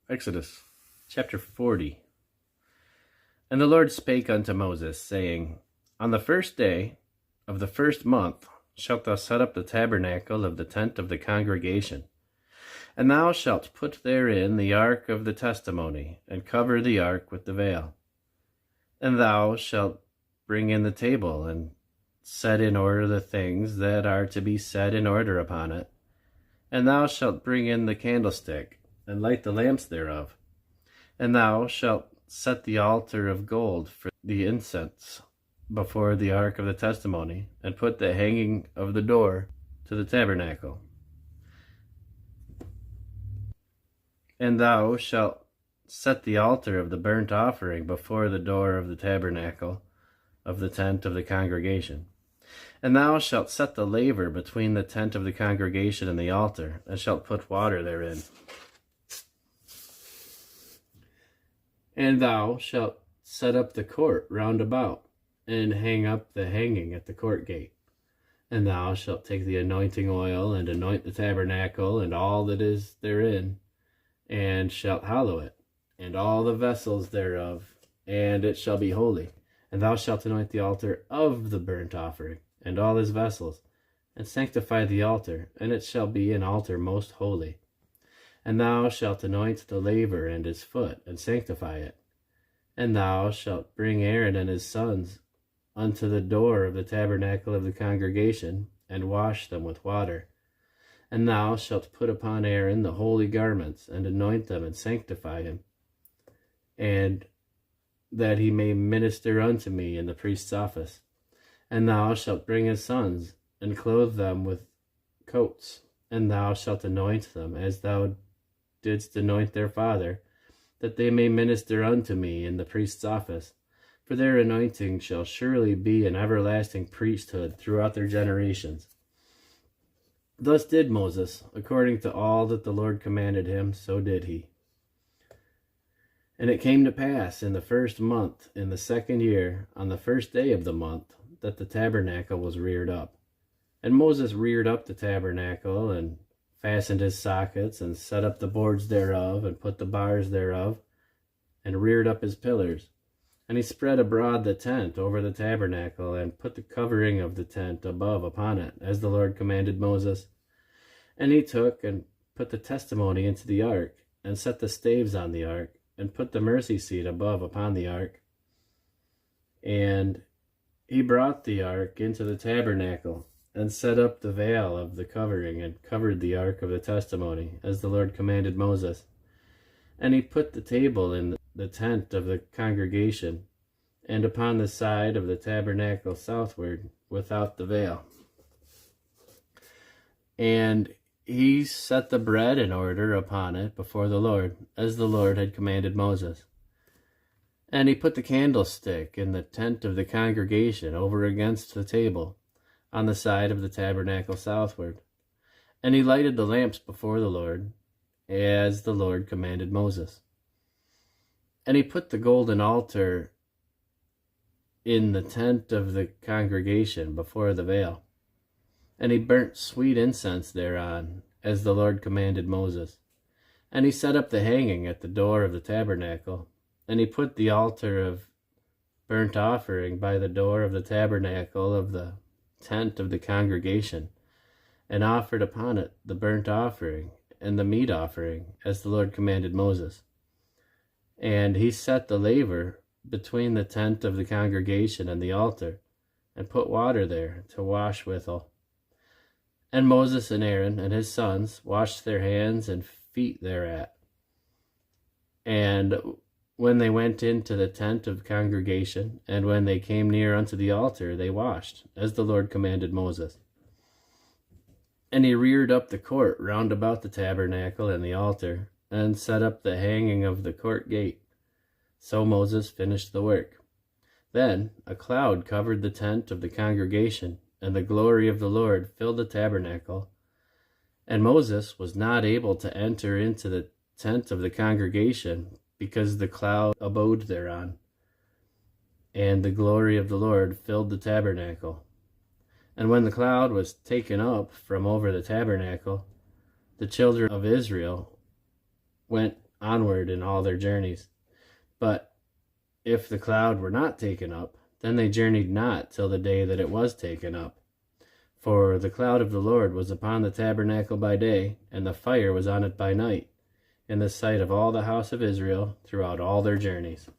Exodus chapter 40. And the Lord spake unto Moses, saying, On the first day of the first month shalt thou set up the tabernacle of the tent of the congregation. And thou shalt put therein the ark of the testimony, and cover the ark with the veil. And thou shalt bring in the table, and set in order the things that are to be set in order upon it. And thou shalt bring in the candlestick, and light the lamps thereof. And thou shalt set the altar of gold for the incense before the ark of the testimony, and put the hanging of the door to the tabernacle. And thou shalt set the altar of the burnt offering before the door of the tabernacle of the tent of the congregation. And thou shalt set the laver between the tent of the congregation and the altar, and shalt put water therein. And thou shalt set up the court round about, and hang up the hanging at the court gate. And thou shalt take the anointing oil, and anoint the tabernacle, and all that is therein, and shalt hallow it, and all the vessels thereof, and it shall be holy. And thou shalt anoint the altar of the burnt offering, and all his vessels, and sanctify the altar, and it shall be an altar most holy. And thou shalt anoint the laver and his foot, and sanctify it. And thou shalt bring Aaron and his sons unto the door of the tabernacle of the congregation, and wash them with water. And thou shalt put upon Aaron the holy garments, and anoint them, and sanctify him, and that he may minister unto me in the priest's office. And thou shalt bring his sons, and clothe them with coats, and thou shalt anoint them as thou didst anoint their father, that they may minister unto me in the priest's office. For their anointing shall surely be an everlasting priesthood throughout their generations. Thus did Moses, according to all that the Lord commanded him, so did he. And it came to pass in the first month, in the second year, on the first day of the month, that the tabernacle was reared up. And Moses reared up the tabernacle, and fastened his sockets, and set up the boards thereof, and put the bars thereof, and reared up his pillars. And he spread abroad the tent over the tabernacle, and put the covering of the tent above upon it, as the Lord commanded Moses. And he took and put the testimony into the ark, and set the staves on the ark, and put the mercy seat above upon the ark. And he brought the ark into the tabernacle, and set up the veil of the covering, and covered the ark of the testimony, as the Lord commanded Moses. And he put the table in the tent of the congregation, and upon the side of the tabernacle southward, without the veil. And he set the bread in order upon it before the Lord, as the Lord had commanded Moses. And he put the candlestick in the tent of the congregation over against the table, on the side of the tabernacle southward. And he lighted the lamps before the Lord, as the Lord commanded Moses. And he put the golden altar in the tent of the congregation before the veil. And he burnt sweet incense thereon, as the Lord commanded Moses. And he set up the hanging at the door of the tabernacle. And he put the altar of burnt offering by the door of the tabernacle of the tent of the congregation, and offered upon it the burnt offering and the meat offering, as the Lord commanded Moses. And he set the laver between the tent of the congregation and the altar, and put water there to wash withal. And Moses and Aaron and his sons washed their hands and feet thereat. And when they went into the tent of congregation, and when they came near unto the altar, they washed, as the Lord commanded Moses. And he reared up the court round about the tabernacle and the altar, and set up the hanging of the court gate. So Moses finished the work. Then a cloud covered the tent of the congregation, and the glory of the Lord filled the tabernacle. And Moses was not able to enter into the tent of the congregation, because the cloud abode thereon, and the glory of the Lord filled the tabernacle. And when the cloud was taken up from over the tabernacle, the children of Israel went onward in all their journeys. But if the cloud were not taken up, then they journeyed not till the day that it was taken up. For the cloud of the Lord was upon the tabernacle by day, and the fire was on it by night, in the sight of all the house of Israel throughout all their journeys.